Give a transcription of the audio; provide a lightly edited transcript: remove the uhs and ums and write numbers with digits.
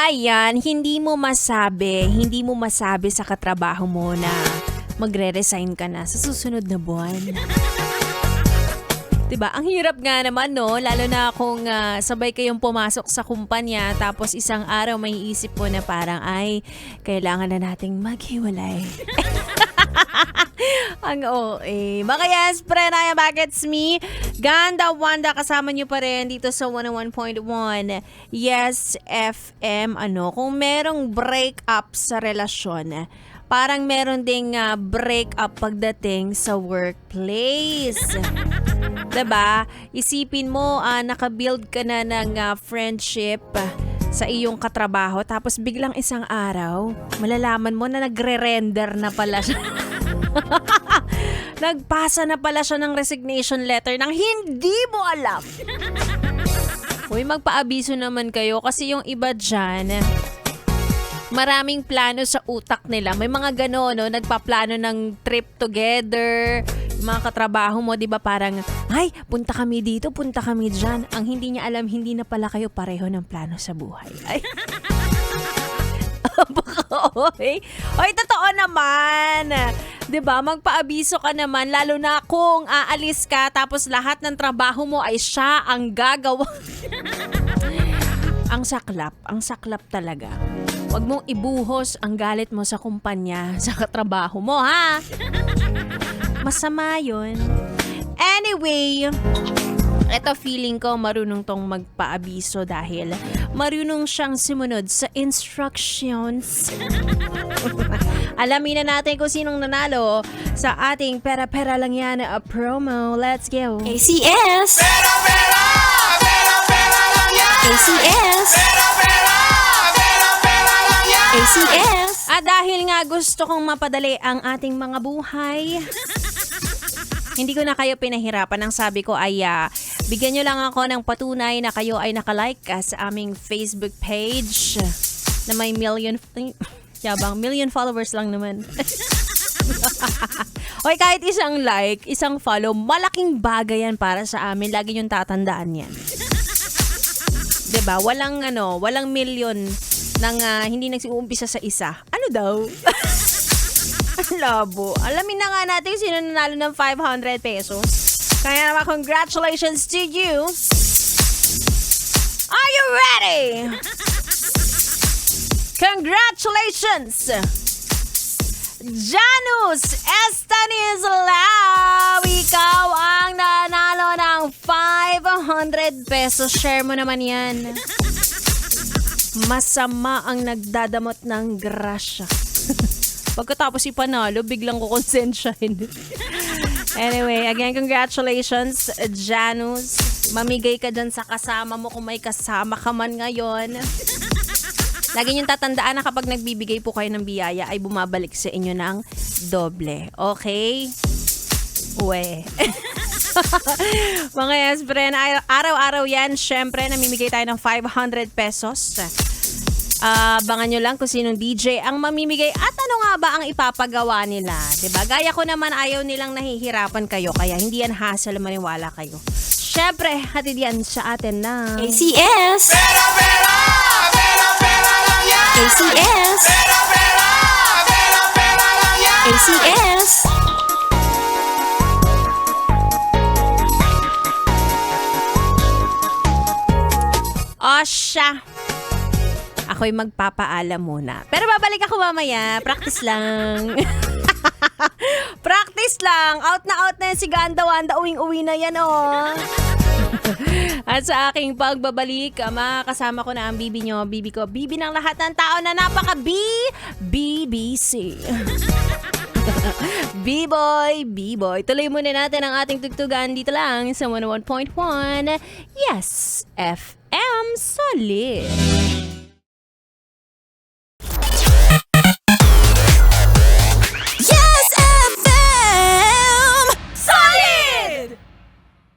Ayan, hindi mo masabi sa katrabaho mo na magre-resign ka na sa susunod na buwan. 'Di ba? Ang hirap nga naman, no? Lalo na kung sabay kayong pumasok sa kumpanya tapos isang araw may isip mo na parang ay kailangan na nating maghiwalay. Ang OA. Mga yes, Prenaya, Bagets Me. Ganda, Wanda, kasama niyo pa rin dito sa 101.1 Yes FM. Kung merong break up sa relasyon, parang meron ding break up pagdating sa workplace. Diba? Isipin mo, nakabuild ka na ng friendship sa iyong katrabaho tapos biglang isang araw, malalaman mo na nagre-render na pala siya. Nagpasa na pala siya ng resignation letter nang hindi mo alam. Uy, magpaabiso naman kayo kasi yung iba dyan, maraming plano sa utak nila. May mga gano'n, no? Nagpaplano ng trip together. Mga katrabaho mo, di ba parang, ay, punta kami dito, punta kami dyan. Ang hindi niya alam, hindi na pala kayo pareho ng plano sa buhay. Ay. Oy, totoo naman. 'Di ba? Magpaabiso ka naman lalo na kung aalis ka tapos lahat ng trabaho mo ay siya ang gagawa. Ang saklap talaga. Huwag mong ibuhos ang galit mo sa kumpanya, sa katrabaho mo, ha? Masama 'yun. Anyway, eto feeling ko marunong tong magpaabiso dahil marunong siyang sumunod sa instructions. Alamin na natin kung sinong nanalo sa ating pera-pera lang yan promo. Let's go! ACS! Pera-pera! Pera-pera lang yan! ACS! Pera-pera! Pera-pera lang yan! ACS! At dahil nga gusto kong mapadali ang ating mga buhay, hindi ko na kayo pinahirapan. Ang sabi ko ay bigyan nyo lang ako ng patunay na kayo ay nakalike sa aming Facebook page na may million followers lang naman. Oy, kahit isang like, isang follow, malaking bagay yan para sa amin. Lagi yung tatandaan yan. 'Di ba? Walang million nang hindi nagsiumpisa sa isa. Ano daw? Ang labo. Alamin na nga natin sino nanalo ng 500 pesos. Kaya naman, congratulations to you. Are you ready? Congratulations! Janus Estanislao! Ikaw ang nanalo ng 500 pesos. Share mo naman yan. Masama ang nagdadamot ng grasya. Pagkatapos ipanalo, biglang kukonsensyahin. Anyway, again, congratulations, Janus. Mamigay ka dyan sa kasama mo kung may kasama ka man ngayon. Lagi niyong tatandaan na kapag nagbibigay po kayo ng biyaya ay bumabalik sa inyo ng doble. Okay? Uwe. Mga yes, friend, araw-araw yan. Syempre, namimigay tayo ng 500 pesos. Abangan nyo lang kung sinong DJ ang mamimigay at ano nga ba ang ipapagawa nila. Diba? Gaya ko naman, ayaw nilang nahihirapan kayo kaya hindi yan hassle, maniwala kayo. Syempre, hatid yan sa atin na ACS! Pera-pera! Pera-pera lang yan! ACS! Pera-pera! Pera-pera lang yan! ACS! O siya. Ako'y magpapaalam muna. Pero babalik ako mamaya. Practice lang. Practice lang. Out na yan si Ganda Wanda. Uwing-uwi na yan, oh. At sa aking pagbabalik, makakasama ko na ang bibi nyo. Bibi ko. Bibi ng lahat ng tao na BBC. B-boy. Tuloy muna natin ang ating tugtugan dito lang sa 101.1 Yes FM Solid.